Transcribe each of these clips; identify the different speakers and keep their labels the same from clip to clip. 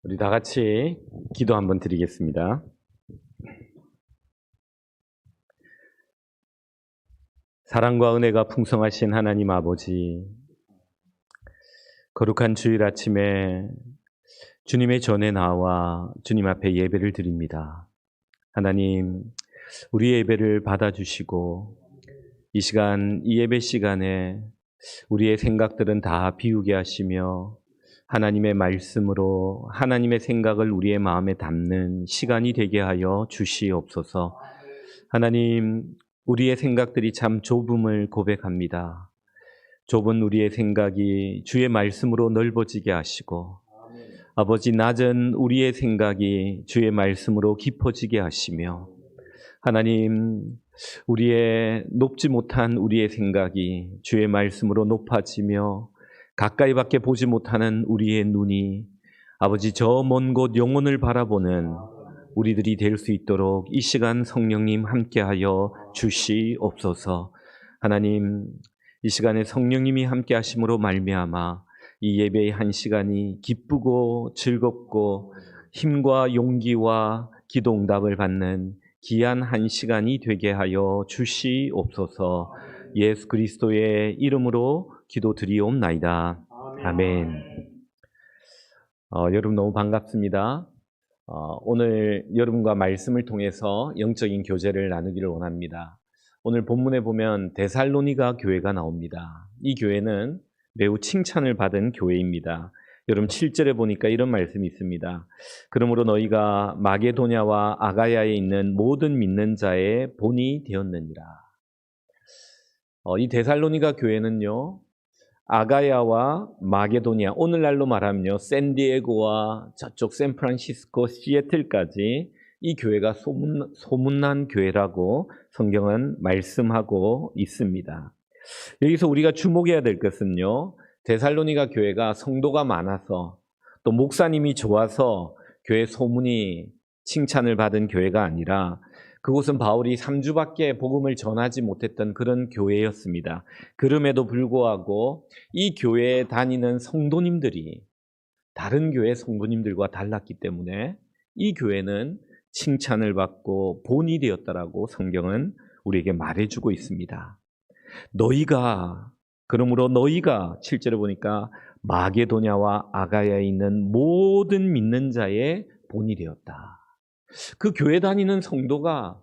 Speaker 1: 우리 다 같이 기도 한번 드리겠습니다. 사랑과 은혜가 풍성하신 하나님 아버지, 거룩한 주일 아침에 주님의 전에 나와 주님 앞에 예배를 드립니다. 하나님, 우리의 예배를 받아주시고 이 시간, 이 예배 시간에 우리의 생각들은 다 비우게 하시며 하나님의 말씀으로 하나님의 생각을 우리의 마음에 담는 시간이 되게 하여 주시옵소서. 하나님, 우리의 생각들이 참 좁음을 고백합니다. 좁은 우리의 생각이 주의 말씀으로 넓어지게 하시고 아버지, 낮은 우리의 생각이 주의 말씀으로 깊어지게 하시며 하나님, 우리의 높지 못한 우리의 생각이 주의 말씀으로 높아지며 가까이밖에 보지 못하는 우리의 눈이 아버지 저 먼 곳 영혼을 바라보는 우리들이 될 수 있도록 이 시간 성령님 함께하여 주시옵소서. 하나님, 이 시간에 성령님이 함께 하심으로 말미암아 이 예배의 한 시간이 기쁘고 즐겁고 힘과 용기와 기도 응답을 받는 귀한 한 시간이 되게 하여 주시옵소서. 예수 그리스도의 이름으로 기도드리옵나이다. 아멘. 여러분 너무 반갑습니다. 오늘 여러분과 말씀을 통해서 영적인 교제를 나누기를 원합니다. 오늘 본문에 보면 데살로니가 교회가 나옵니다. 이 교회는 매우 칭찬을 받은 교회입니다. 여러분 7절에 보니까 이런 말씀이 있습니다. 그러므로 너희가 마게도냐와 아가야에 있는 모든 믿는 자의 본이 되었느니라. 이 데살로니가 교회는요, 아가야와 마게도니아, 오늘날로 말하면요, 샌디에고와 저쪽 샌프란시스코, 시애틀까지 이 교회가 소문난 교회라고 성경은 말씀하고 있습니다. 여기서 우리가 주목해야 될 것은요, 데살로니가 교회가 성도가 많아서 또 목사님이 좋아서 교회 소문이 칭찬을 받은 교회가 아니라 그곳은 바울이 3주밖에 복음을 전하지 못했던 그런 교회였습니다. 그럼에도 불구하고 이 교회에 다니는 성도님들이 다른 교회 성도님들과 달랐기 때문에 이 교회는 칭찬을 받고 본이 되었다라고 성경은 우리에게 말해주고 있습니다. 그러므로 너희가 7절에 보니까 마게도냐와 아가야에 있는 모든 믿는 자의 본이 되었다. 그 교회 다니는 성도가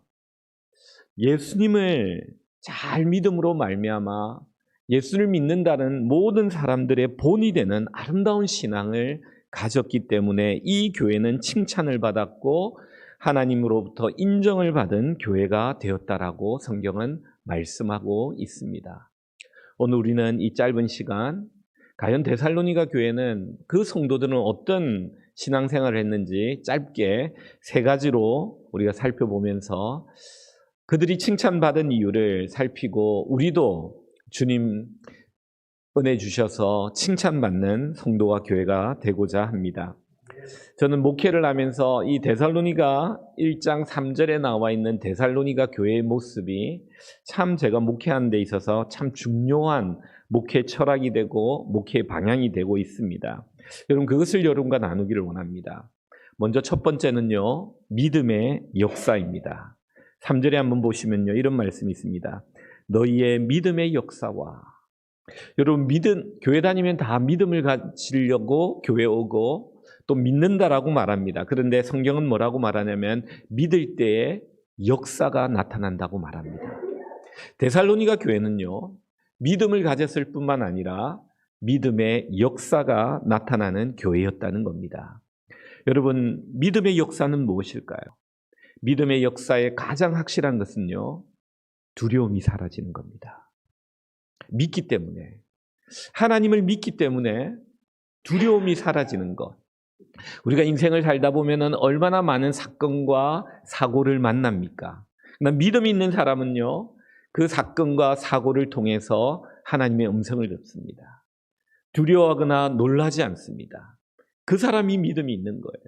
Speaker 1: 예수님을 잘 믿음으로 말미암아 예수를 믿는다는 모든 사람들의 본이 되는 아름다운 신앙을 가졌기 때문에 이 교회는 칭찬을 받았고 하나님으로부터 인정을 받은 교회가 되었다라고 성경은 말씀하고 있습니다. 오늘 우리는 이 짧은 시간 과연 데살로니가 교회는 그 성도들은 어떤 신앙생활을 했는지 짧게 3가지로 우리가 살펴보면서 그들이 칭찬받은 이유를 살피고 우리도 주님 은혜 주셔서 칭찬받는 성도와 교회가 되고자 합니다. 저는 목회를 하면서 이 데살로니가 1장 3절에 나와 있는 데살로니가 교회의 모습이 참 제가 목회하는 데 있어서 참 중요한 목회 철학이 되고 목회 방향이 되고 있습니다. 여러분 그것을 여러분과 나누기를 원합니다. 먼저 첫 번째는요, 믿음의 역사입니다. 3절에 한번 보시면요, 이런 말씀이 있습니다. 너희의 믿음의 역사와. 여러분 교회 다니면 다 믿음을 가지려고 교회 오고 또 믿는다라고 말합니다. 그런데 성경은 뭐라고 말하냐면 믿을 때에 역사가 나타난다고 말합니다. 데살로니가 교회는요, 믿음을 가졌을 뿐만 아니라 믿음의 역사가 나타나는 교회였다는 겁니다. 여러분, 믿음의 역사는 무엇일까요? 믿음의 역사의 가장 확실한 것은요, 두려움이 사라지는 겁니다. 믿기 때문에, 하나님을 믿기 때문에 두려움이 사라지는 것. 우리가 인생을 살다 보면 얼마나 많은 사건과 사고를 만납니까? 그러나 믿음이 있는 사람은요, 그 사건과 사고를 통해서 하나님의 음성을 듣습니다. 두려워하거나 놀라지 않습니다. 그 사람이 믿음이 있는 거예요.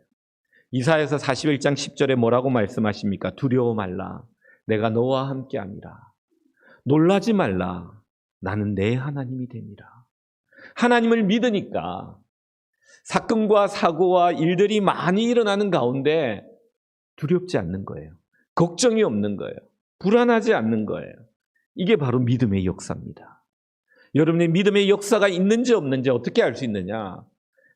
Speaker 1: 이사야서 41장 10절에 뭐라고 말씀하십니까? 두려워 말라. 내가 너와 함께함이라. 놀라지 말라. 나는 내 하나님이 됨이라. 하나님을 믿으니까 사건과 사고와 일들이 많이 일어나는 가운데 두렵지 않는 거예요. 걱정이 없는 거예요. 불안하지 않는 거예요. 이게 바로 믿음의 역사입니다. 여러분의 믿음의 역사가 있는지 없는지 어떻게 알 수 있느냐?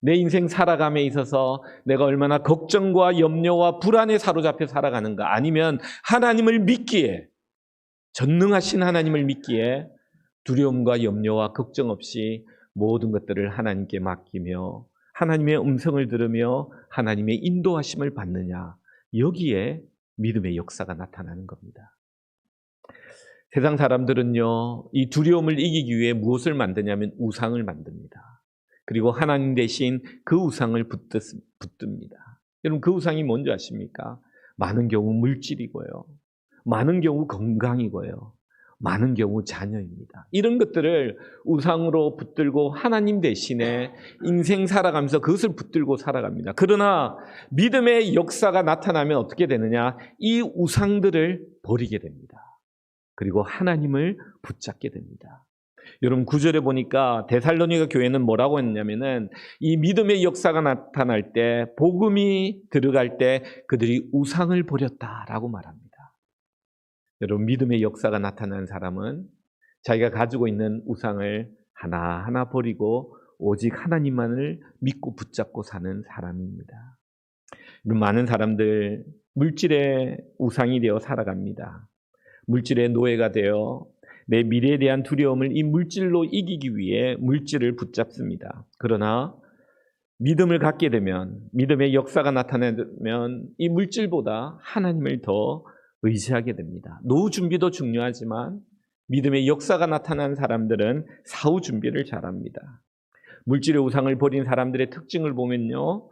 Speaker 1: 내 인생 살아감에 있어서 내가 얼마나 걱정과 염려와 불안에 사로잡혀 살아가는가, 아니면 하나님을 믿기에, 전능하신 하나님을 믿기에 두려움과 염려와 걱정 없이 모든 것들을 하나님께 맡기며 하나님의 음성을 들으며 하나님의 인도하심을 받느냐, 여기에 믿음의 역사가 나타나는 겁니다. 세상 사람들은요, 이 두려움을 이기기 위해 무엇을 만드냐면 우상을 만듭니다. 그리고 하나님 대신 그 우상을 붙듭니다. 여러분, 그 우상이 뭔지 아십니까? 많은 경우 물질이고요, 많은 경우 건강이고요, 많은 경우 자녀입니다. 이런 것들을 우상으로 붙들고 하나님 대신에 인생 살아가면서 그것을 붙들고 살아갑니다. 그러나 믿음의 역사가 나타나면 어떻게 되느냐? 이 우상들을 버리게 됩니다. 그리고 하나님을 붙잡게 됩니다. 여러분, 9절에 보니까 데살로니가 교회는 뭐라고 했냐면은, 이 믿음의 역사가 나타날 때, 복음이 들어갈 때 그들이 우상을 버렸다라고 말합니다. 여러분, 믿음의 역사가 나타난 사람은 자기가 가지고 있는 우상을 하나하나 버리고 오직 하나님만을 믿고 붙잡고 사는 사람입니다. 많은 사람들 물질의 우상이 되어 살아갑니다. 물질의 노예가 되어 내 미래에 대한 두려움을 이 물질로 이기기 위해 물질을 붙잡습니다. 그러나 믿음을 갖게 되면, 믿음의 역사가 나타나면 이 물질보다 하나님을 더 의지하게 됩니다. 노후 준비도 중요하지만 믿음의 역사가 나타난 사람들은 사후 준비를 잘합니다. 물질의 우상을 버린 사람들의 특징을 보면요,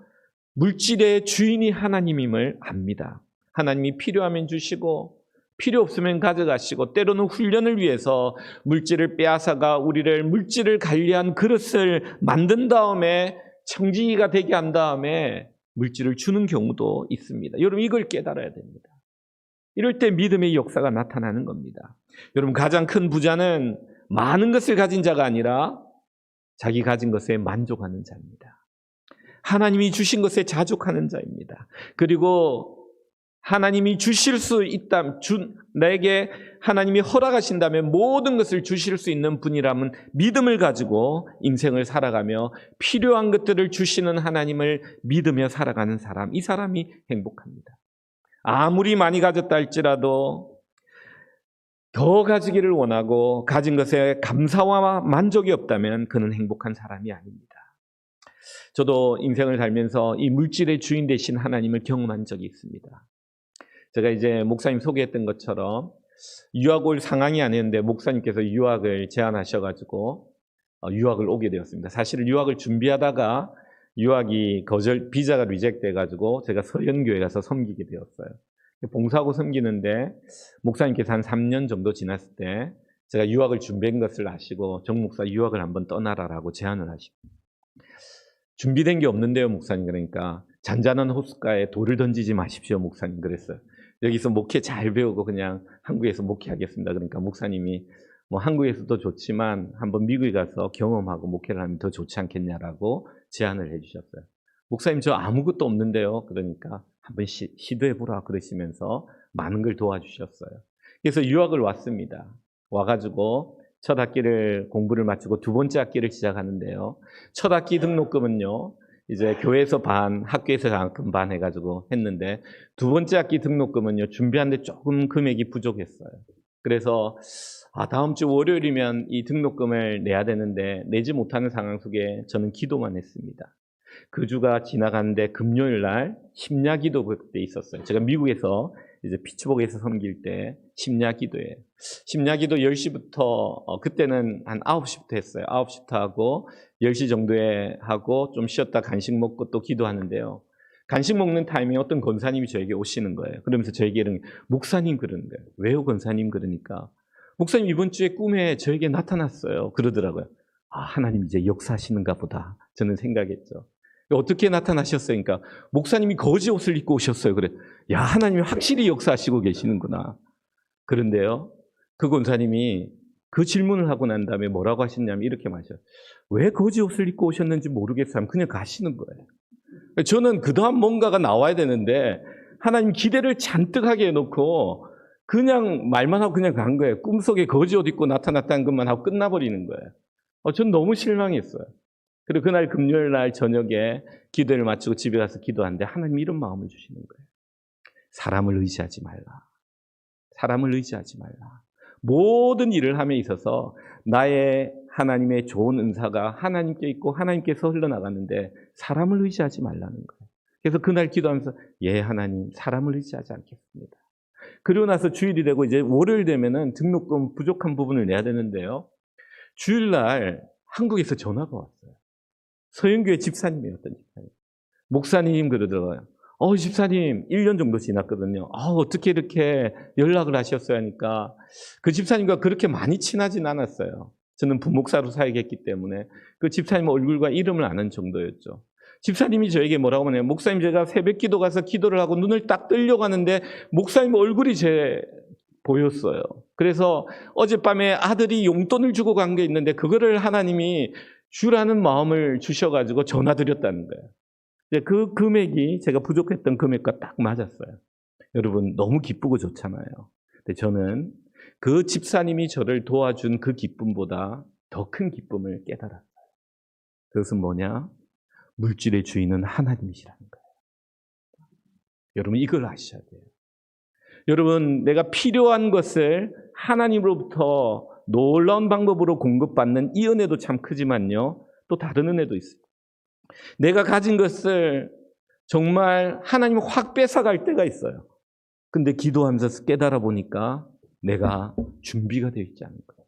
Speaker 1: 물질의 주인이 하나님임을 압니다. 하나님이 필요하면 주시고 필요 없으면 가져가시고, 때로는 훈련을 위해서 물질을 빼앗아가 우리를 물질을 관리한 그릇을 만든 다음에 청지기가 되게 한 다음에 물질을 주는 경우도 있습니다. 여러분, 이걸 깨달아야 됩니다. 이럴 때 믿음의 역사가 나타나는 겁니다. 여러분, 가장 큰 부자는 많은 것을 가진 자가 아니라 자기 가진 것에 만족하는 자입니다. 하나님이 주신 것에 자족하는 자입니다. 그리고 하나님이 주실 수 있다면, 내게 하나님이 허락하신다면 모든 것을 주실 수 있는 분이라면 믿음을 가지고 인생을 살아가며 필요한 것들을 주시는 하나님을 믿으며 살아가는 사람, 이 사람이 행복합니다. 아무리 많이 가졌다 할지라도 더 가지기를 원하고 가진 것에 감사와 만족이 없다면 그는 행복한 사람이 아닙니다. 저도 인생을 살면서 이 물질의 주인 되신 하나님을 경험한 적이 있습니다. 제가 이제 목사님 소개했던 것처럼 유학 올 상황이 아니었는데 목사님께서 유학을 제안하셔가지고 유학을 오게 되었습니다. 사실 유학을 준비하다가 유학이 비자가 리젝트 돼가지고 제가 서현교회 가서 섬기게 되었어요. 봉사하고 섬기는데 목사님께서 한 3년 정도 지났을 때 제가 유학을 준비한 것을 아시고, 정 목사 유학을 한번 떠나라라고 제안을 하시고, 준비된 게 없는데요 목사님, 그러니까 잔잔한 호숫가에 돌을 던지지 마십시오 목사님 그랬어요. 여기서 목회 잘 배우고 그냥 한국에서 목회하겠습니다. 그러니까 목사님이 뭐 한국에서도 좋지만 한번 미국에 가서 경험하고 목회를 하면 더 좋지 않겠냐라고 제안을 해주셨어요. 목사님, 저 아무것도 없는데요. 그러니까 한번 시도해보라 그러시면서 많은 걸 도와주셨어요. 그래서 유학을 왔습니다. 와가지고 첫 학기를 공부를 마치고 두 번째 학기를 시작하는데요. 첫 학기 등록금은요, 이제 교회에서 반, 학교에서 장학금 반 해가지고 했는데, 두 번째 학기 등록금은요, 준비하는데 조금 금액이 부족했어요. 그래서 다음 주 월요일이면 이 등록금을 내야 되는데 내지 못하는 상황 속에 저는 기도만 했습니다. 그 주가 지나가는데 금요일 날 심야기도 그때 있었어요. 제가 미국에서 이제 피츠버그에서 섬길 때 심야기도예요. 심야기도 10시부터 그때는 한 9시부터 했어요. 9시부터 하고 10시 정도에 하고 좀 쉬었다 간식 먹고 또 기도하는데요. 간식 먹는 타이밍에 어떤 권사님이 저에게 오시는 거예요. 그러면서 저에게 이런, 목사님 그러는 거예요. 왜요 권사님? 그러니까 목사님 이번 주에 꿈에 저에게 나타났어요. 그러더라고요. 하나님 이제 역사하시는가 보다 저는 생각했죠. 어떻게 나타나셨어요? 그러니까 목사님이 거지 옷을 입고 오셨어요. 그래, 야, 하나님이 확실히 역사하시고 계시는구나. 그런데요, 그 권사님이 그 질문을 하고 난 다음에 뭐라고 하셨냐면 이렇게 말하셔요. 왜 거지 옷을 입고 오셨는지 모르겠어요. 그냥 가시는 거예요. 저는 그 다음 뭔가가 나와야 되는데 하나님 기대를 잔뜩 하게 해놓고 그냥 말만 하고 그냥 간 거예요. 꿈속에 거지 옷 입고 나타났다는 것만 하고 끝나버리는 거예요. 전 너무 실망했어요. 그리고 그날 금요일 날 저녁에 기도를 마치고 집에 가서 기도하는데 하나님 이런 마음을 주시는 거예요. 사람을 의지하지 말라. 사람을 의지하지 말라. 모든 일을 함에 있어서 나의 하나님의 좋은 은사가 하나님께 있고 하나님께서 흘러나가는데 사람을 의지하지 말라는 거예요. 그래서 그날 기도하면서 예 하나님 사람을 의지하지 않겠습니다. 그리고 나서 주일이 되고 이제 월요일 되면은 등록금 부족한 부분을 내야 되는데요. 주일날 한국에서 전화가 왔어요. 서영교회 집사님이었던 집사님. 목사님 그러더라고요. 집사님 1년 정도 지났거든요. 어떻게 이렇게 연락을 하셨어요 하니까 그 집사님과 그렇게 많이 친하진 않았어요. 저는 부목사로 사역했기 때문에 그 집사님 얼굴과 이름을 아는 정도였죠. 집사님이 저에게 뭐라고 하냐면 목사님 제가 새벽 기도 가서 기도를 하고 눈을 딱 뜨려고 하는데 목사님 얼굴이 보였어요. 그래서 어젯밤에 아들이 용돈을 주고 간 게 있는데 그거를 하나님이 주라는 마음을 주셔가지고 전화드렸다는 거예요. 그 금액이 제가 부족했던 금액과 딱 맞았어요. 여러분 너무 기쁘고 좋잖아요. 근데 저는 그 집사님이 저를 도와준 그 기쁨보다 더 큰 기쁨을 깨달았어요. 그것은 뭐냐? 물질의 주인은 하나님이시라는 거예요. 여러분 이걸 아셔야 돼요. 여러분 내가 필요한 것을 하나님으로부터 놀라운 방법으로 공급받는 이 은혜도 참 크지만요. 또 다른 은혜도 있어요. 내가 가진 것을 정말 하나님이 확 뺏어갈 때가 있어요. 근데 기도하면서 깨달아 보니까 내가 준비가 되어 있지 않은 거예요.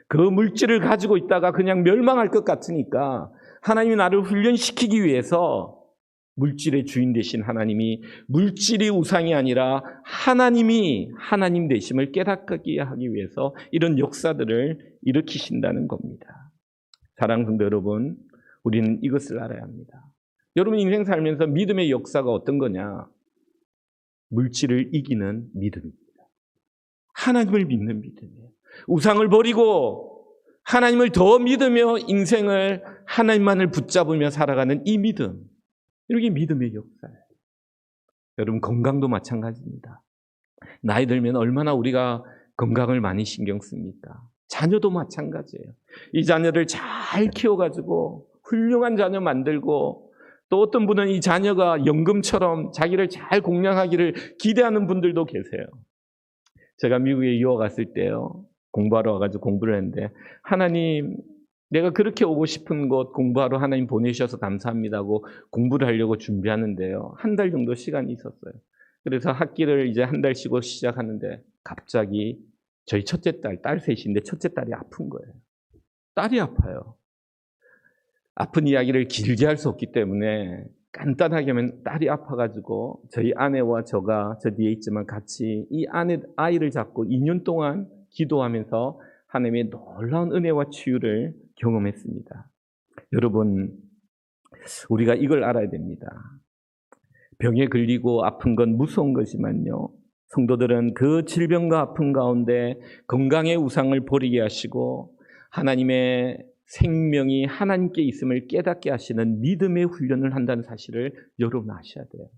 Speaker 1: 그 물질을 가지고 있다가 그냥 멸망할 것 같으니까 하나님이 나를 훈련시키기 위해서 물질의 주인 되신 하나님이 물질이 우상이 아니라 하나님이 하나님 되심을 깨닫게 하기 위해서 이런 역사들을 일으키신다는 겁니다. 사랑하는 성도 여러분, 우리는 이것을 알아야 합니다. 여러분 인생 살면서 믿음의 역사가 어떤 거냐? 물질을 이기는 믿음입니다. 하나님을 믿는 믿음이에요. 우상을 버리고 하나님을 더 믿으며 인생을 하나님만을 붙잡으며 살아가는 이 믿음. 이게 믿음의 역사예요. 여러분 건강도 마찬가지입니다. 나이 들면 얼마나 우리가 건강을 많이 신경 씁니까? 자녀도 마찬가지예요. 이 자녀를 잘 키워가지고 훌륭한 자녀 만들고 또 어떤 분은 이 자녀가 연금처럼 자기를 잘 공양하기를 기대하는 분들도 계세요. 제가 미국에 유학 갔을 때요. 공부하러 와가지고 공부를 했는데 하나님 내가 그렇게 오고 싶은 곳 공부하러 하나님 보내주셔서 감사합니다고 공부를 하려고 준비하는데요. 한 달 정도 시간이 있었어요. 그래서 학기를 이제 한 달 쉬고 시작하는데 갑자기 저희 첫째 딸 셋인데 첫째 딸이 아픈 거예요. 딸이 아파요. 아픈 이야기를 길게 할 수 없기 때문에 간단하게 하면 딸이 아파가지고 저희 아내와 저가 저 뒤에 있지만 같이 이 아이를 잡고 2년 동안 기도하면서 하나님의 놀라운 은혜와 치유를 경험했습니다. 여러분, 우리가 이걸 알아야 됩니다. 병에 걸리고 아픈 건 무서운 것이지만요. 성도들은 그 질병과 아픔 가운데 건강의 우상을 버리게 하시고 하나님의 생명이 하나님께 있음을 깨닫게 하시는 믿음의 훈련을 한다는 사실을 여러분 아셔야 돼요.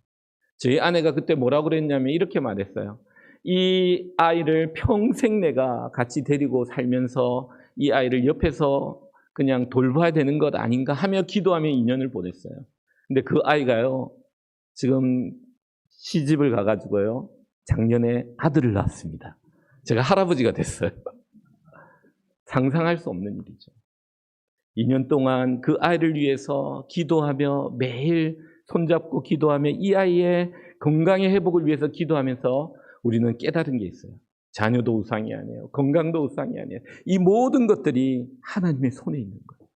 Speaker 1: 저희 아내가 그때 뭐라고 그랬냐면 이렇게 말했어요. 이 아이를 평생 내가 같이 데리고 살면서 이 아이를 옆에서 그냥 돌봐야 되는 것 아닌가 하며 기도하며 2년을 보냈어요. 근데 그 아이가요, 지금 시집을 가가지고요, 작년에 아들을 낳았습니다. 제가 할아버지가 됐어요. 상상할 수 없는 일이죠. 2년 동안 그 아이를 위해서 기도하며 매일 손잡고 기도하며 이 아이의 건강의 회복을 위해서 기도하면서 우리는 깨달은 게 있어요. 자녀도 우상이 아니에요. 건강도 우상이 아니에요. 이 모든 것들이 하나님의 손에 있는 거예요.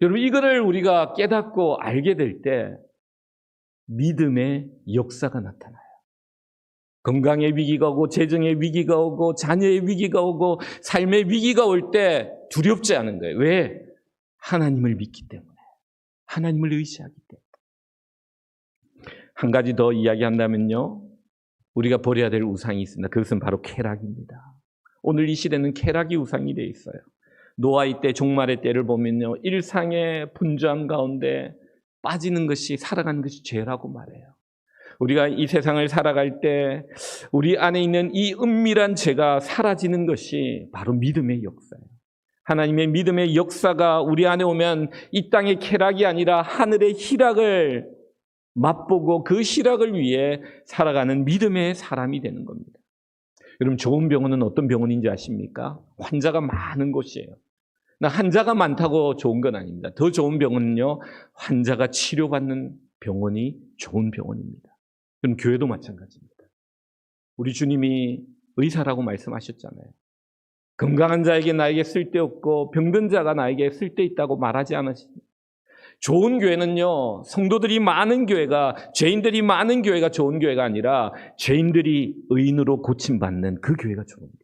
Speaker 1: 여러분 이거를 우리가 깨닫고 알게 될 때 믿음의 역사가 나타나요. 건강의 위기가 오고 재정의 위기가 오고 자녀의 위기가 오고 삶의 위기가 올 때 두렵지 않은 거예요. 왜? 하나님을 믿기 때문에. 하나님을 의지하기 때문에. 한 가지 더 이야기한다면요. 우리가 버려야 될 우상이 있습니다. 그것은 바로 쾌락입니다. 오늘 이 시대는 쾌락이 우상이 되어 있어요. 노아의 때, 종말의 때를 보면요, 일상의 분주함 가운데 빠지는 것이, 살아가는 것이 죄라고 말해요. 우리가 이 세상을 살아갈 때 우리 안에 있는 이 은밀한 죄가 사라지는 것이 바로 믿음의 역사예요. 하나님의 믿음의 역사가 우리 안에 오면 이 땅의 쾌락이 아니라 하늘의 희락을 맛보고 그 희락을 위해 살아가는 믿음의 사람이 되는 겁니다. 여러분, 좋은 병원은 어떤 병원인지 아십니까? 환자가 많은 곳이에요. 환자가 많다고 좋은 건 아닙니다. 더 좋은 병원은요, 환자가 치료받는 병원이 좋은 병원입니다. 그럼 교회도 마찬가지입니다. 우리 주님이 의사라고 말씀하셨잖아요. 건강한 자에게 나에게 쓸데없고 병든 자가 나에게 쓸데있다고 말하지 않으십니까? 좋은 교회는요, 성도들이 많은 교회가, 죄인들이 많은 교회가 좋은 교회가 아니라 죄인들이 의인으로 고침받는 그 교회가 좋은 교회예요.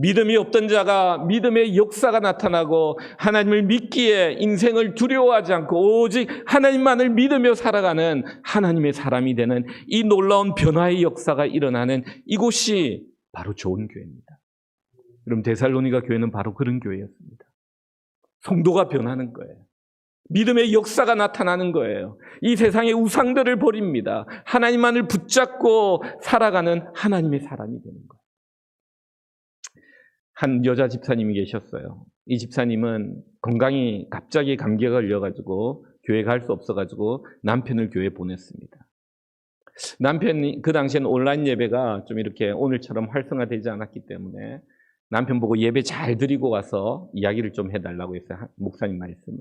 Speaker 1: 믿음이 없던 자가 믿음의 역사가 나타나고 하나님을 믿기에 인생을 두려워하지 않고 오직 하나님만을 믿으며 살아가는 하나님의 사람이 되는 이 놀라운 변화의 역사가 일어나는 이곳이 바로 좋은 교회입니다. 여러분, 데살로니가 교회는 바로 그런 교회였습니다. 성도가 변하는 거예요. 믿음의 역사가 나타나는 거예요. 이 세상의 우상들을 버립니다. 하나님만을 붙잡고 살아가는 하나님의 사람이 되는 거예요. 한 여자 집사님이 계셨어요. 이 집사님은 건강이 갑자기 감기가 걸려가지고 교회 갈 수 없어가지고 남편을 교회에 보냈습니다. 남편이 그 당시에는 온라인 예배가 좀 이렇게 오늘처럼 활성화되지 않았기 때문에 남편 보고 예배 잘 드리고 와서 이야기를 좀 해달라고 했어요. 목사님 말씀을.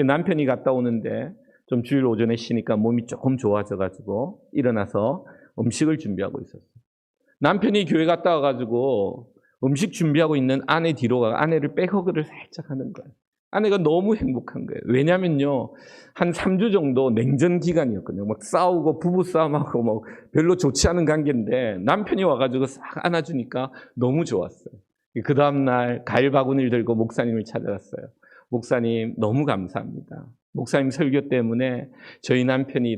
Speaker 1: 남편이 갔다 오는데 좀 주일 오전에 쉬니까 몸이 조금 좋아져가지고 일어나서 음식을 준비하고 있었어요. 남편이 교회 갔다 와가지고 음식 준비하고 있는 아내 뒤로 가 아내를 백허그를 살짝 하는 거예요. 아내가 너무 행복한 거예요. 왜냐면요, 한 3주 정도 냉전 기간이었거든요. 막 싸우고 부부싸움하고 뭐 별로 좋지 않은 관계인데 남편이 와가지고 싹 안아주니까 너무 좋았어요. 그 다음날 과일 바구니를 들고 목사님을 찾아갔어요. 목사님, 너무 감사합니다. 목사님 설교 때문에 저희 남편이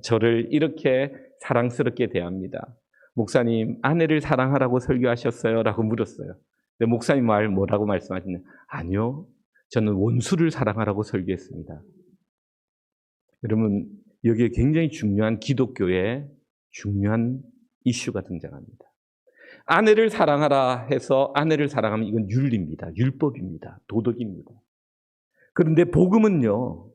Speaker 1: 저를 이렇게 사랑스럽게 대합니다. 목사님, 아내를 사랑하라고 설교하셨어요? 라고 물었어요. 근데 목사님 뭐라고 말씀하시냐? 아니요, 저는 원수를 사랑하라고 설교했습니다. 여러분, 여기에 굉장히 중요한 기독교의 중요한 이슈가 등장합니다. 아내를 사랑하라 해서 아내를 사랑하면 이건 윤리입니다. 율법입니다. 도덕입니다. 그런데 복음은요,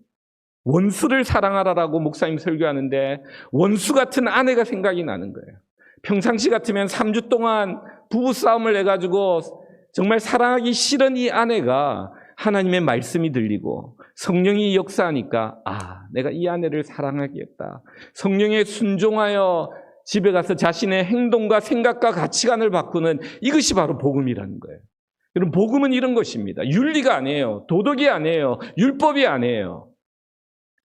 Speaker 1: 원수를 사랑하라라고 목사님 설교하는데 원수 같은 아내가 생각이 나는 거예요. 평상시 같으면 3주 동안 부부싸움을 해가지고 정말 사랑하기 싫은 이 아내가 하나님의 말씀이 들리고 성령이 역사하니까 내가 이 아내를 사랑하겠다. 성령에 순종하여 집에 가서 자신의 행동과 생각과 가치관을 바꾸는 이것이 바로 복음이라는 거예요. 여러분, 복음은 이런 것입니다. 윤리가 아니에요. 도덕이 아니에요. 율법이 아니에요.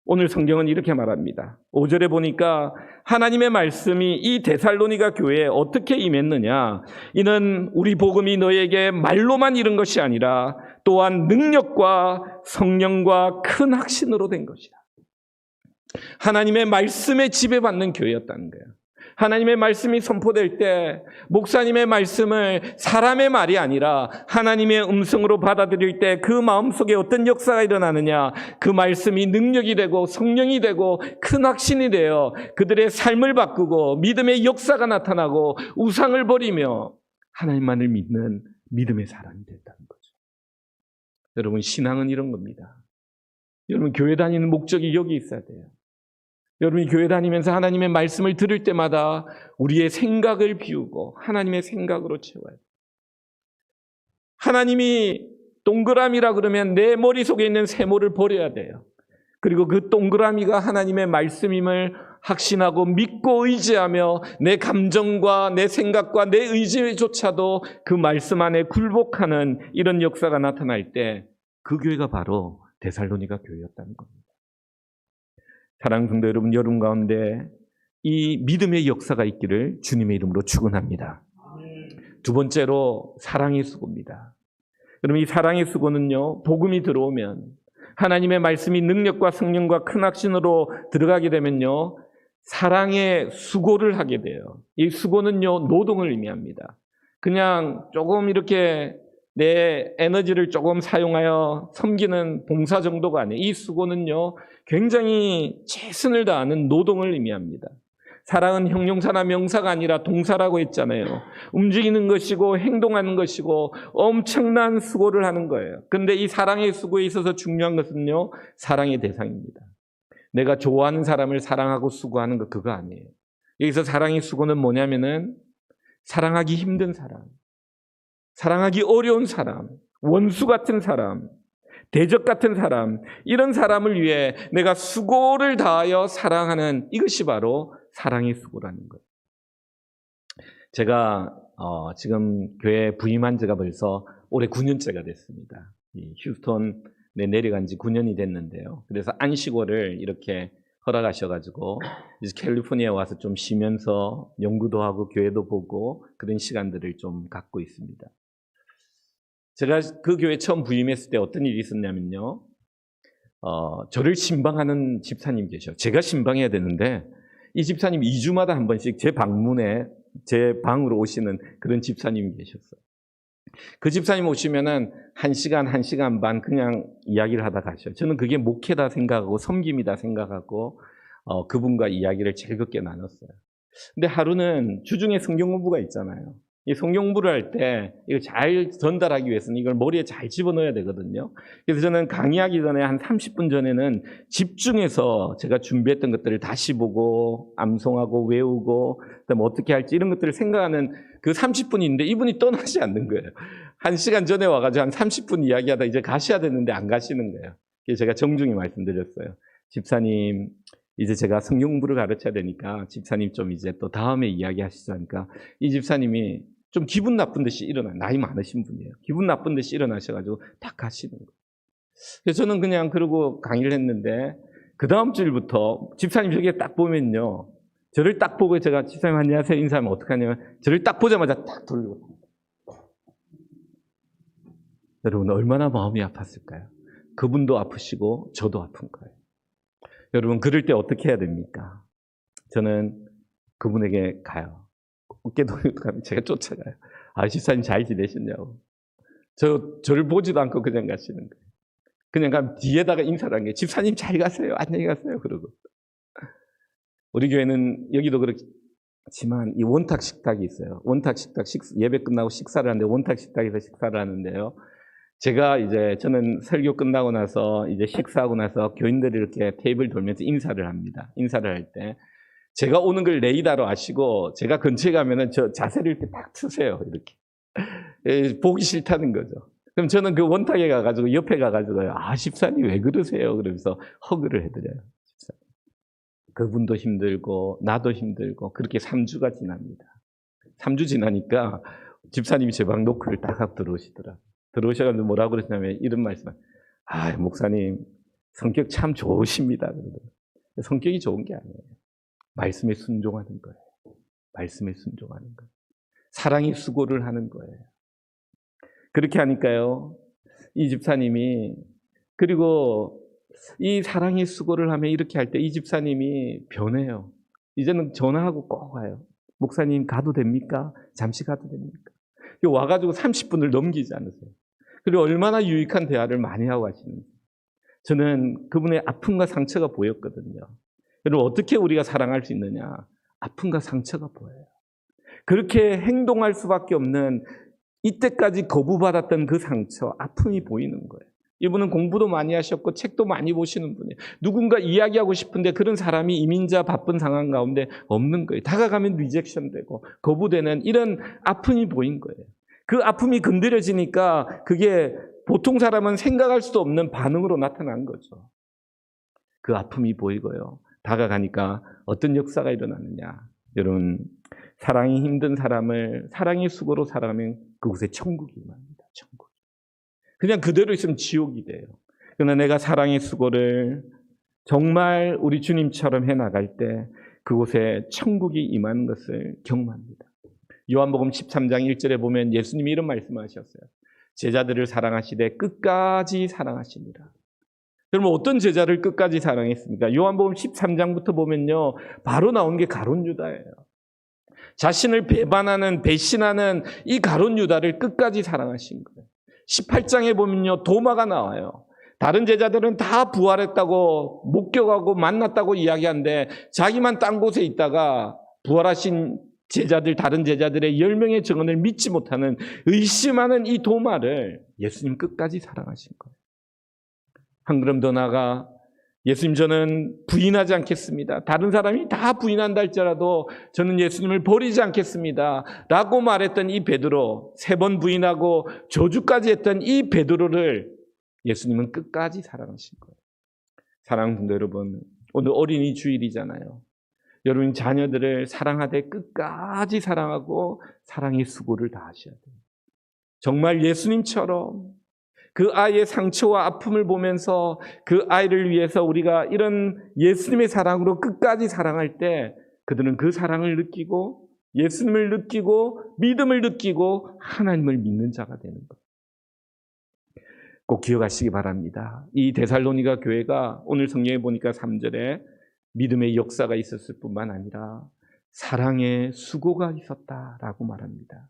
Speaker 1: 오늘 성경은 이렇게 말합니다. 5절에 보니까 하나님의 말씀이 이 데살로니가 교회에 어떻게 임했느냐. 이는 우리 복음이 너에게 말로만 이른 것이 아니라 또한 능력과 성령과 큰 확신으로 된 것이다. 하나님의 말씀에 지배받는 교회였다는 거예요. 하나님의 말씀이 선포될 때 목사님의 말씀을 사람의 말이 아니라 하나님의 음성으로 받아들일 때 그 마음속에 어떤 역사가 일어나느냐, 그 말씀이 능력이 되고 성령이 되고 큰 확신이 되어 그들의 삶을 바꾸고 믿음의 역사가 나타나고 우상을 버리며 하나님만을 믿는 믿음의 사람이 됐다는 거죠. 여러분, 신앙은 이런 겁니다. 여러분, 교회 다니는 목적이 여기 있어야 돼요. 여러분이 교회 다니면서 하나님의 말씀을 들을 때마다 우리의 생각을 비우고 하나님의 생각으로 채워야 돼요. 하나님이 동그라미라 그러면 내 머릿속에 있는 세모를 버려야 돼요. 그리고 그 동그라미가 하나님의 말씀임을 확신하고 믿고 의지하며 내 감정과 내 생각과 내 의지조차도 그 말씀 안에 굴복하는 이런 역사가 나타날 때 그 교회가 바로 데살로니가 교회였다는 겁니다. 사랑하는 성도 여러분, 여러분 가운데 이 믿음의 역사가 있기를 주님의 이름으로 축원합니다. 두 번째로 사랑의 수고입니다. 여러분, 이 사랑의 수고는요, 복음이 들어오면 하나님의 말씀이 능력과 성령과 큰 확신으로 들어가게 되면요, 사랑의 수고를 하게 돼요. 이 수고는요, 노동을 의미합니다. 그냥 조금 이렇게 내 에너지를 조금 사용하여 섬기는 봉사 정도가 아니에요. 이 수고는요, 굉장히 최선을 다하는 노동을 의미합니다. 사랑은 형용사나 명사가 아니라 동사라고 했잖아요. 움직이는 것이고 행동하는 것이고 엄청난 수고를 하는 거예요. 그런데 이 사랑의 수고에 있어서 중요한 것은요, 사랑의 대상입니다. 내가 좋아하는 사람을 사랑하고 수고하는 거 그거 아니에요. 여기서 사랑의 수고는 뭐냐면은 사랑하기 힘든 사람, 사랑하기 어려운 사람, 원수 같은 사람, 대적 같은 사람, 이런 사람을 위해 내가 수고를 다하여 사랑하는 이것이 바로 사랑의 수고라는 거예요. 제가 지금 교회 부임한 지가 벌써 올해 9년째가 됐습니다. 휴스턴에 내려간 지 9년이 됐는데요. 그래서 안식월을 이렇게 허락하셔가지고 이제 캘리포니아에 와서 좀 쉬면서 연구도 하고 교회도 보고 그런 시간들을 좀 갖고 있습니다. 제가 그 교회 처음 부임했을 때 어떤 일이 있었냐면요. 저를 신방하는 집사님 계셔. 제가 신방해야 되는데 이 집사님 2주마다 한 번씩 제 방문에 제 방으로 오시는 그런 집사님이 계셨어요. 그 집사님 오시면은 1시간, 1시간 반 그냥 이야기를 하다 가셔요. 저는 그게 목회다 생각하고 섬김이다 생각하고 그분과 이야기를 즐겁게 나눴어요. 근데 하루는 주중에 성경 공부가 있잖아요. 이 성경 공부를 할 때 이걸 잘 전달하기 위해서는 이걸 머리에 잘 집어넣어야 되거든요. 그래서 저는 강의하기 전에 한 30분 전에는 집중해서 제가 준비했던 것들을 다시 보고 암송하고 외우고 그다음에 어떻게 할지 이런 것들을 생각하는 그 30분이 있는데 이분이 떠나지 않는 거예요. 1시간 전에 와가지고 한 30분 이야기하다 이제 가셔야 되는데 안 가시는 거예요. 그래서 제가 정중히 말씀드렸어요. 집사님, 이제 제가 성경 공부를 가르쳐야 되니까 집사님 좀 이제 또 다음에 이야기하시자니까 이 집사님이 좀 기분 나쁜 듯이 나이 많으신 분이에요. 기분 나쁜 듯이 일어나셔가지고 딱 가시는 거예요. 그래서 저는 그냥 그러고 강의를 했는데 그 다음 주일부터 집사님 저기에 딱 보면요. 저를 딱 보고 제가 집사님 안녕하세요 인사하면 어떡하냐면 저를 딱 보자마자 딱 돌리고. 여러분 얼마나 마음이 아팠을까요? 그분도 아프시고 저도 아픈 거예요. 여러분 그럴 때 어떻게 해야 됩니까? 저는 그분에게 가요. 어깨 돌리고 가면 제가 쫓아가요. 집사님 잘 지내셨냐고. 저를 보지도 않고 그냥 가시는 거예요. 그냥 가면 뒤에다가 인사를 한 게 집사님 잘 가세요. 안녕히 가세요. 그러고. 우리 교회는 여기도 그렇지만 이 원탁 식탁이 있어요. 원탁 식탁 예배 끝나고 식사를 하는데 원탁 식탁에서 식사를 하는데요. 저는 설교 끝나고 나서 이제 식사하고 나서 교인들이 이렇게 테이블 돌면서 인사를 합니다. 인사를 할 때 제가 오는 걸 레이더로 아시고 제가 근처에 가면은 저 자세를 이렇게 딱 트세요. 이렇게. 보기 싫다는 거죠. 그럼 저는 그 원탁에 가가지고 옆에 가가지고 집사님 왜 그러세요? 그러면서 허그를 해드려요. 집사님. 그분도 힘들고 나도 힘들고 그렇게 3주가 지납니다. 3주 지나니까 집사님이 제 방 노크를 딱 하고 들어오시더라고요. 들어오셔가지고 뭐라고 그러시냐면 이런 말씀을 목사님 성격 참 좋으십니다. 그러더라고요. 성격이 좋은 게 아니에요. 말씀에 순종하는 거예요. 말씀에 순종하는 거예요. 사랑의 수고를 하는 거예요. 그렇게 하니까요. 이 집사님이 그리고 이 사랑의 수고를 하면 이렇게 할 때 이 집사님이 변해요. 이제는 전화하고 꼭 와요. 목사님 가도 됩니까? 잠시 가도 됩니까? 와가지고 30분을 넘기지 않으세요. 그리고 얼마나 유익한 대화를 많이 하고 하시는지. 저는 그분의 아픔과 상처가 보였거든요. 여러분 어떻게 우리가 사랑할 수 있느냐? 아픔과 상처가 보여요. 그렇게 행동할 수밖에 없는 이때까지 거부받았던 그 상처, 아픔이 보이는 거예요. 이분은 공부도 많이 하셨고 책도 많이 보시는 분이에요. 누군가 이야기하고 싶은데 그런 사람이 이민자 바쁜 상황 가운데 없는 거예요. 다가가면 리젝션 되고 거부되는 이런 아픔이 보인 거예요. 그 아픔이 건드려지니까 그게 보통 사람은 생각할 수도 없는 반응으로 나타난 거죠. 그 아픔이 보이고요. 다가가니까 어떤 역사가 일어나느냐. 여러분 사랑이 힘든 사람을 사랑의 수고로 살아가면 그곳에 천국이 임합니다. 천국. 그냥 그대로 있으면 지옥이 돼요. 그러나 내가 사랑의 수고를 정말 우리 주님처럼 해나갈 때 그곳에 천국이 임하는 것을 경험합니다. 요한복음 13장 1절에 보면 예수님이 이런 말씀하셨어요. 제자들을 사랑하시되 끝까지 사랑하시니라. 그러면 어떤 제자를 끝까지 사랑했습니까? 요한복음 13장부터 보면요. 바로 나온 게 가룟 유다예요. 자신을 배반하는, 배신하는 이 가룟 유다를 끝까지 사랑하신 거예요. 18장에 보면요, 도마가 나와요. 다른 제자들은 다 부활했다고 목격하고 만났다고 이야기하는데 자기만 딴 곳에 있다가 부활하신 제자들, 다른 제자들의 10명의 증언을 믿지 못하는, 의심하는 이 도마를 예수님 끝까지 사랑하신 거예요. 한 걸음 더 나아가 예수님, 저는 부인하지 않겠습니다. 다른 사람이 다 부인한다 할지라도 저는 예수님을 버리지 않겠습니다 라고 말했던 이 베드로, 3번 부인하고 저주까지 했던 이 베드로를 예수님은 끝까지 사랑하신 거예요. 사랑하는 분들 여러분, 오늘 어린이 주일이잖아요. 여러분 자녀들을 사랑하되 끝까지 사랑하고 사랑의 수고를 다하셔야 돼요. 정말 예수님처럼 그 아이의 상처와 아픔을 보면서 그 아이를 위해서 우리가 이런 예수님의 사랑으로 끝까지 사랑할 때 그들은 그 사랑을 느끼고 예수님을 느끼고 믿음을 느끼고 하나님을 믿는 자가 되는 거예요. 꼭 기억하시기 바랍니다. 이 데살로니가 교회가 오늘 성경에 보니까 3절에 믿음의 역사가 있었을 뿐만 아니라 사랑의 수고가 있었다라고 말합니다.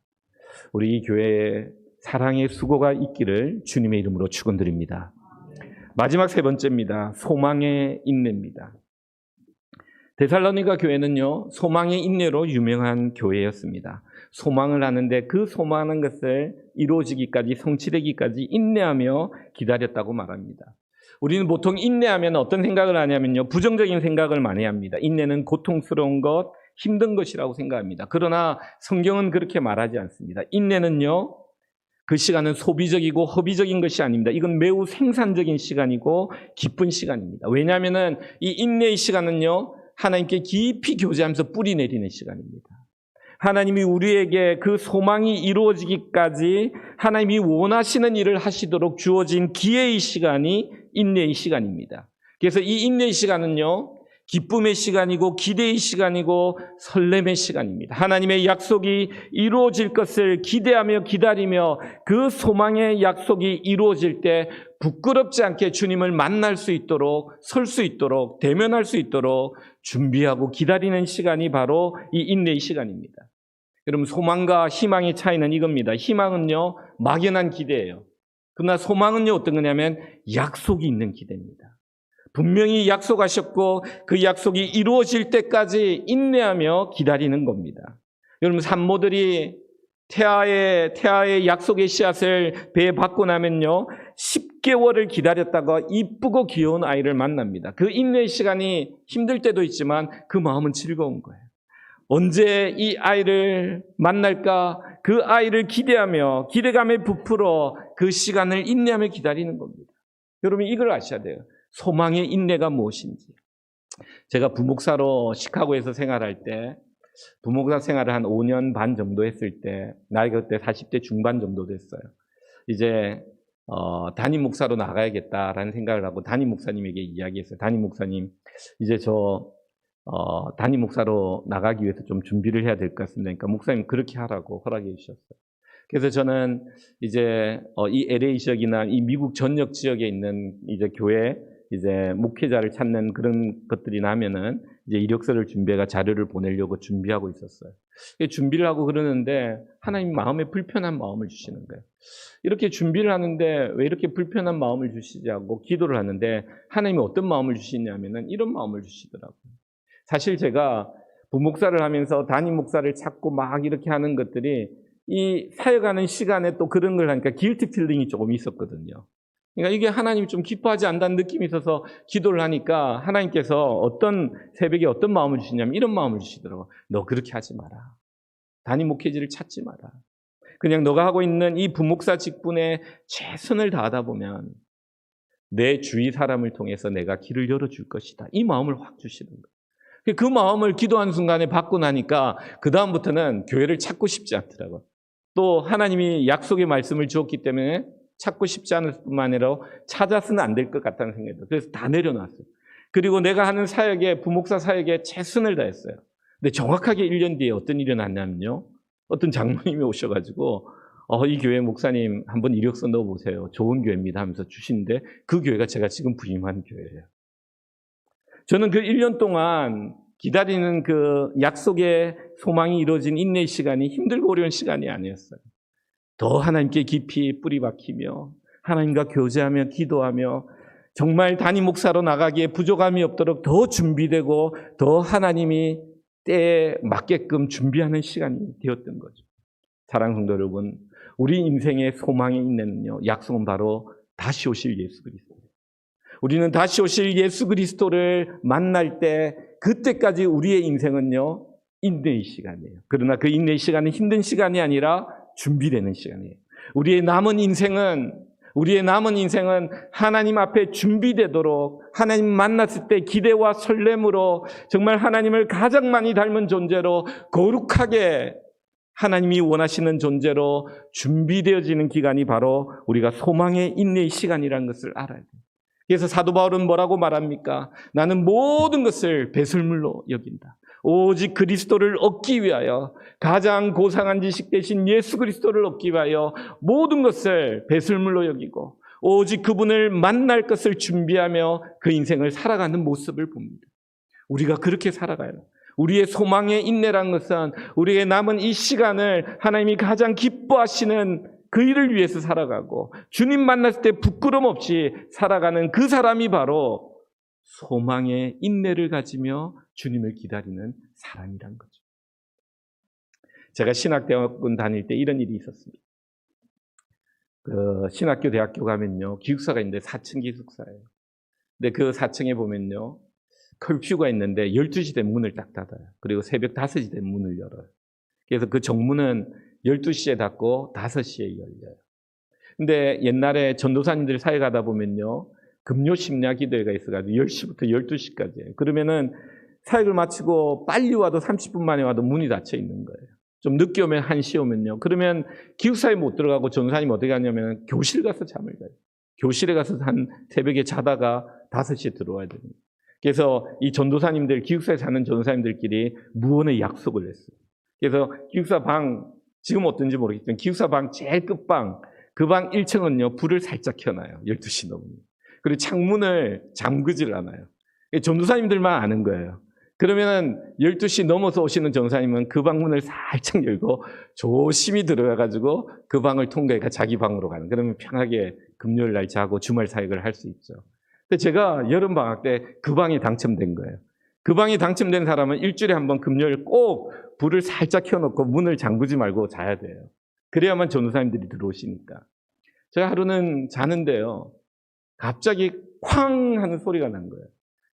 Speaker 1: 우리 이 교회에 사랑의 수고가 있기를 주님의 이름으로 축원드립니다. 마지막 3번째입니다. 소망의 인내입니다. 데살로니가 교회는요, 소망의 인내로 유명한 교회였습니다. 소망을 하는데 그 소망하는 것을 이루어지기까지, 성취되기까지 인내하며 기다렸다고 말합니다. 우리는 보통 인내하면 어떤 생각을 하냐면요, 부정적인 생각을 많이 합니다. 인내는 고통스러운 것, 힘든 것이라고 생각합니다. 그러나 성경은 그렇게 말하지 않습니다. 인내는요, 그 시간은 소비적이고 허비적인 것이 아닙니다. 이건 매우 생산적인 시간이고 기쁜 시간입니다. 왜냐하면 이 인내의 시간은요, 하나님께 깊이 교제하면서 뿌리 내리는 시간입니다. 하나님이 우리에게 그 소망이 이루어지기까지 하나님이 원하시는 일을 하시도록 주어진 기회의 시간이 인내의 시간입니다. 그래서 이 인내의 시간은요, 기쁨의 시간이고 기대의 시간이고 설렘의 시간입니다. 하나님의 약속이 이루어질 것을 기대하며 기다리며 그 소망의 약속이 이루어질 때 부끄럽지 않게 주님을 만날 수 있도록, 설 수 있도록, 대면할 수 있도록 준비하고 기다리는 시간이 바로 이 인내의 시간입니다. 여러분, 소망과 희망의 차이는 이겁니다. 희망은요, 막연한 기대예요. 그러나 소망은요, 어떤 거냐면 약속이 있는 기대입니다. 분명히 약속하셨고 그 약속이 이루어질 때까지 인내하며 기다리는 겁니다. 여러분, 산모들이 태아의 약속의 씨앗을 배에 받고 나면요, 10개월을 기다렸다가 이쁘고 귀여운 아이를 만납니다. 그 인내의 시간이 힘들 때도 있지만 그 마음은 즐거운 거예요. 언제 이 아이를 만날까, 그 아이를 기대하며 기대감에 부풀어 그 시간을 인내하며 기다리는 겁니다. 여러분, 이걸 아셔야 돼요. 소망의 인내가 무엇인지. 제가 부목사로 시카고에서 생활할 때, 부목사 생활을 한 5년 반 정도 했을 때, 나이가 그때 40대 중반 정도 됐어요. 이제 담임 목사로 나가야겠다라는 생각을 하고 담임 목사님에게 이야기했어요. 담임 목사님, 이제 저 담임 목사로 나가기 위해서 좀 준비를 해야 될 것 같습니다. 그러니까 목사님 그렇게 하라고 허락해 주셨어요. 그래서 저는 이제 이 LA 지역이나 이 미국 전역 지역에 있는 이제 교회 이제 목회자를 찾는 그런 것들이 나면은 이제 이력서를 준비해가 자료를 보내려고 준비하고 있었어요. 준비를 하고 그러는데 하나님 마음에 불편한 마음을 주시는 거예요. 이렇게 준비를 하는데 왜 이렇게 불편한 마음을 주시지 하고 기도를 하는데 하나님이 어떤 마음을 주시냐면은 이런 마음을 주시더라고요. 사실 제가 부목사를 하면서 담임 목사를 찾고 막 이렇게 하는 것들이 이 사역하는 시간에 또 그런 걸 하니까 길티 필링이 조금 있었거든요. 그러니까 이게 하나님이 좀 기뻐하지 않다는 느낌이 있어서 기도를 하니까 하나님께서 어떤 새벽에 어떤 마음을 주시냐면 이런 마음을 주시더라고요. 너 그렇게 하지 마라. 담임 목회지를 찾지 마라. 그냥 너가 하고 있는 이 부목사 직분에 최선을 다하다 보면 내 주위 사람을 통해서 내가 길을 열어줄 것이다. 이 마음을 확 주시는 거예요. 그 마음을 기도하는 순간에 받고 나니까 그 다음부터는 교회를 찾고 싶지 않더라고요. 또 하나님이 약속의 말씀을 주었기 때문에 찾고 싶지 않을 뿐만 아니라 찾아서는 안 될 것 같다는 생각이 들어요. 그래서 다 내려놨어요. 그리고 내가 하는 사역에, 부목사 사역에 최선을 다했어요. 근데 정확하게 1년 뒤에 어떤 일이 났냐면요, 어떤 장로님이 오셔가지고 이 교회 목사님 한번 이력서 넣어보세요. 좋은 교회입니다 하면서 주시는데 그 교회가 제가 지금 부임한 교회예요. 저는 그 1년 동안 기다리는 그 약속의 소망이 이루어진 인내의 시간이 힘들고 어려운 시간이 아니었어요. 더 하나님께 깊이 뿌리 박히며 하나님과 교제하며 기도하며 정말 담임 목사로 나가기에 부족함이 없도록 더 준비되고 더 하나님이 때에 맞게끔 준비하는 시간이 되었던 거죠. 사랑하는 성도 여러분, 우리 인생의 소망의 인내는요, 약속은 바로 다시 오실 예수 그리스도. 우리는 다시 오실 예수 그리스도를 만날 때 그때까지 우리의 인생은요, 인내의 시간이에요. 그러나 그 인내의 시간은 힘든 시간이 아니라 준비되는 시간이에요. 우리의 남은 인생은 하나님 앞에 준비되도록 하나님 만났을 때 기대와 설렘으로 정말 하나님을 가장 많이 닮은 존재로 거룩하게 하나님이 원하시는 존재로 준비되어지는 기간이 바로 우리가 소망의 인내의 시간이라는 것을 알아야 돼요. 그래서 사도 바울은 뭐라고 말합니까? 나는 모든 것을 배설물로 여긴다. 오직 그리스도를 얻기 위하여, 가장 고상한 지식 대신 예수 그리스도를 얻기 위하여 모든 것을 배설물로 여기고 오직 그분을 만날 것을 준비하며 그 인생을 살아가는 모습을 봅니다. 우리가 그렇게 살아가요. 우리의 소망의 인내란 것은 우리의 남은 이 시간을 하나님이 가장 기뻐하시는 그 일을 위해서 살아가고 주님 만났을 때 부끄럼 없이 살아가는 그 사람이 바로 소망의 인내를 가지며 주님을 기다리는 사람이란 거죠. 제가 신학대학원 다닐 때 이런 일이 있었습니다. 신학교 대학교 가면요, 기숙사가 있는데 4층 기숙사예요. 근데 그 4층에 보면요, 커퓨가 있는데 12시 되면 문을 딱 닫아요. 그리고 새벽 5시 되면 문을 열어요. 그래서 그 정문은 12시에 닫고 5시에 열려요. 근데 옛날에 전도사님들 사회 가다 보면요, 금요 심야 기도회가 있어가지고 10시부터 12시까지예요. 그러면은 사역을 마치고 빨리 와도 30분 만에 와도 문이 닫혀 있는 거예요. 좀 늦게 오면 1시 오면요. 그러면 기숙사에 못 들어가고 전도사님 어떻게 하냐면 교실 가서 잠을 자요. 교실에 가서 한 새벽에 자다가 5시에 들어와야 됩니다. 그래서 이 전도사님들, 기숙사에 사는 전도사님들끼리 무언의 약속을 했어요. 그래서 기숙사 방, 지금 어떤지 모르겠지만 기숙사 방 제일 끝방, 그 방 1층은요, 불을 살짝 켜놔요. 12시 넘으면. 그리고 창문을 잠그질 않아요. 전도사님들만 아는 거예요. 그러면은 12시 넘어서 오시는 전도사님은 그 방문을 살짝 열고 조심히 들어가가지고 그 방을 통과해가 자기 방으로 가는. 그러면 편하게 금요일 날 자고 주말 사역을 할 수 있죠. 근데 제가 여름방학 때 그 방에 당첨된 거예요. 그 방에 당첨된 사람은 일주일에 한 번 금요일 꼭 불을 살짝 켜놓고 문을 잠그지 말고 자야 돼요. 그래야만 전도사님들이 들어오시니까. 제가 하루는 자는데요, 갑자기 쾅 하는 소리가 난 거예요.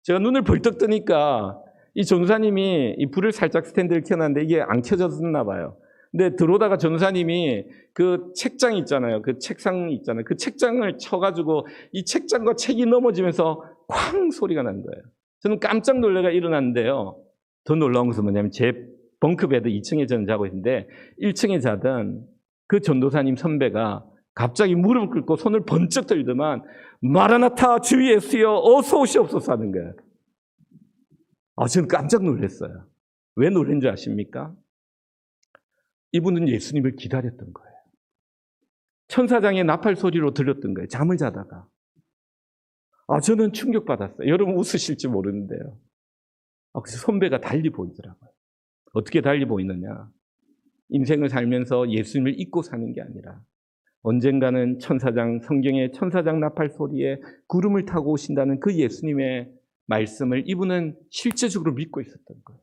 Speaker 1: 제가 눈을 벌떡 뜨니까 이 전도사님이 이 불을 살짝 스탠드를 켜놨는데 이게 안 켜졌나 봐요. 근데 들어오다가 전도사님이 그 책장 있잖아요. 그 책상 있잖아요. 그 책장을 쳐가지고 이 책장과 책이 넘어지면서 쾅 소리가 난 거예요. 저는 깜짝 놀래가 일어났는데요. 더 놀라운 것은 뭐냐면 제 벙크베드 2층에 저는 자고 있는데 1층에 자던 그 전도사님 선배가 갑자기 무릎을 꿇고 손을 번쩍 들더만 마라나타 주 예수여 어서 오시옵소서 하는 거예요. 저는 깜짝 놀랐어요. 왜 놀란 줄 아십니까? 이분은 예수님을 기다렸던 거예요. 천사장의 나팔 소리로 들렸던 거예요. 잠을 자다가. 저는 충격받았어요. 여러분 웃으실지 모르는데요. 그래서 선배가 달리 보이더라고요. 어떻게 달리 보이느냐? 인생을 살면서 예수님을 잊고 사는 게 아니라 언젠가는 천사장, 성경의 천사장 나팔 소리에 구름을 타고 오신다는 그 예수님의 말씀을 이분은 실제적으로 믿고 있었던 거예요.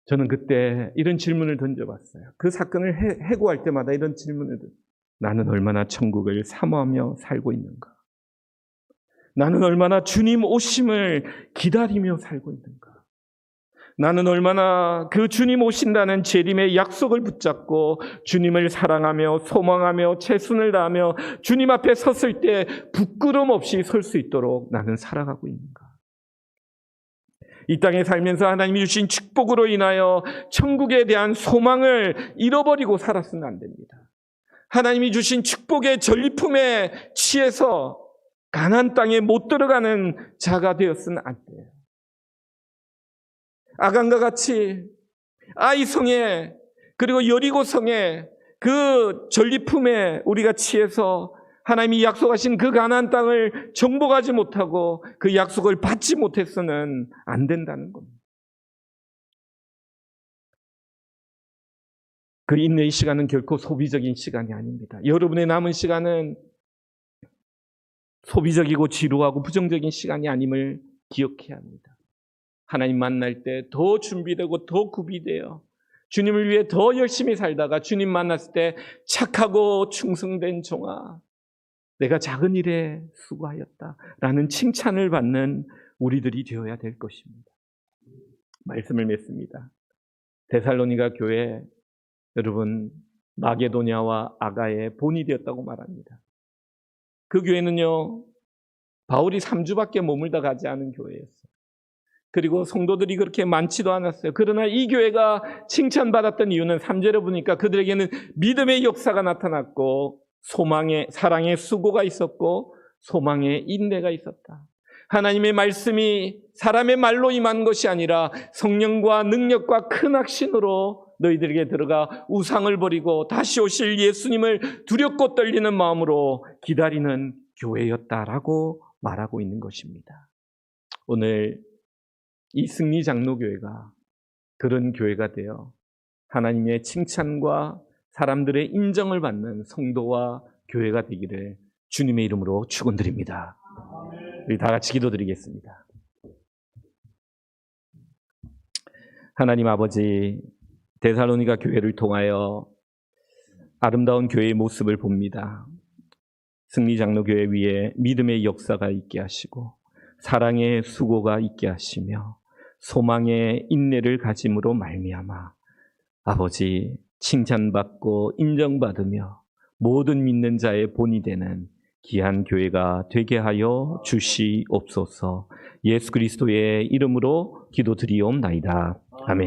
Speaker 1: 저는 그때 이런 질문을 던져봤어요. 그 사건을 해고할 때마다 이런 질문을 나는 얼마나 천국을 사모하며 살고 있는가? 나는 얼마나 주님 오심을 기다리며 살고 있는가? 나는 얼마나 그 주님 오신다는 재림의 약속을 붙잡고 주님을 사랑하며 소망하며 최선을 다하며 주님 앞에 섰을 때 부끄럼 없이 설 수 있도록 나는 살아가고 있는가? 이 땅에 살면서 하나님이 주신 축복으로 인하여 천국에 대한 소망을 잃어버리고 살았으면 안 됩니다. 하나님이 주신 축복의 전리품에 취해서 가나안 땅에 못 들어가는 자가 되었으면 안 돼요. 아간과 같이 아이 성에 그리고 여리고 성에 그 전리품에 우리가 취해서 하나님이 약속하신 그 가나안 땅을 정복하지 못하고 그 약속을 받지 못해서는 안 된다는 겁니다. 그 인내의 시간은 결코 소비적인 시간이 아닙니다. 여러분의 남은 시간은 소비적이고 지루하고 부정적인 시간이 아님을 기억해야 합니다. 하나님 만날 때 더 준비되고 더 구비되어 주님을 위해 더 열심히 살다가 주님 만났을 때 착하고 충성된 종아, 내가 작은 일에 수고하였다라는 칭찬을 받는 우리들이 되어야 될 것입니다. 말씀을 맺습니다. 데살로니가 교회, 여러분 마게도냐와 아가의 본이 되었다고 말합니다. 그 교회는요, 바울이 3주밖에 머물다 가지 않은 교회였어요. 그리고 성도들이 그렇게 많지도 않았어요. 그러나 이 교회가 칭찬받았던 이유는 3절에 보니까 그들에게는 믿음의 역사가 나타났고 소망의, 사랑의 수고가 있었고 소망의 인내가 있었다. 하나님의 말씀이 사람의 말로 임한 것이 아니라 성령과 능력과 큰 확신으로 너희들에게 들어가 우상을 버리고 다시 오실 예수님을 두렵고 떨리는 마음으로 기다리는 교회였다라고 말하고 있는 것입니다. 오늘 이 승리장로교회가 그런 교회가 되어 하나님의 칭찬과 사람들의 인정을 받는 성도와 교회가 되기를 주님의 이름으로 축원드립니다. 우리 다 같이 기도드리겠습니다. 하나님 아버지, 데살로니가 교회를 통하여 아름다운 교회의 모습을 봅니다. 승리장로교회 위에 믿음의 역사가 있게 하시고 사랑의 수고가 있게 하시며 소망의 인내를 가짐으로 말미암아 아버지 칭찬받고 인정받으며 모든 믿는 자의 본이 되는 귀한 교회가 되게 하여 주시옵소서. 예수 그리스도의 이름으로 기도드리옵나이다. 아멘.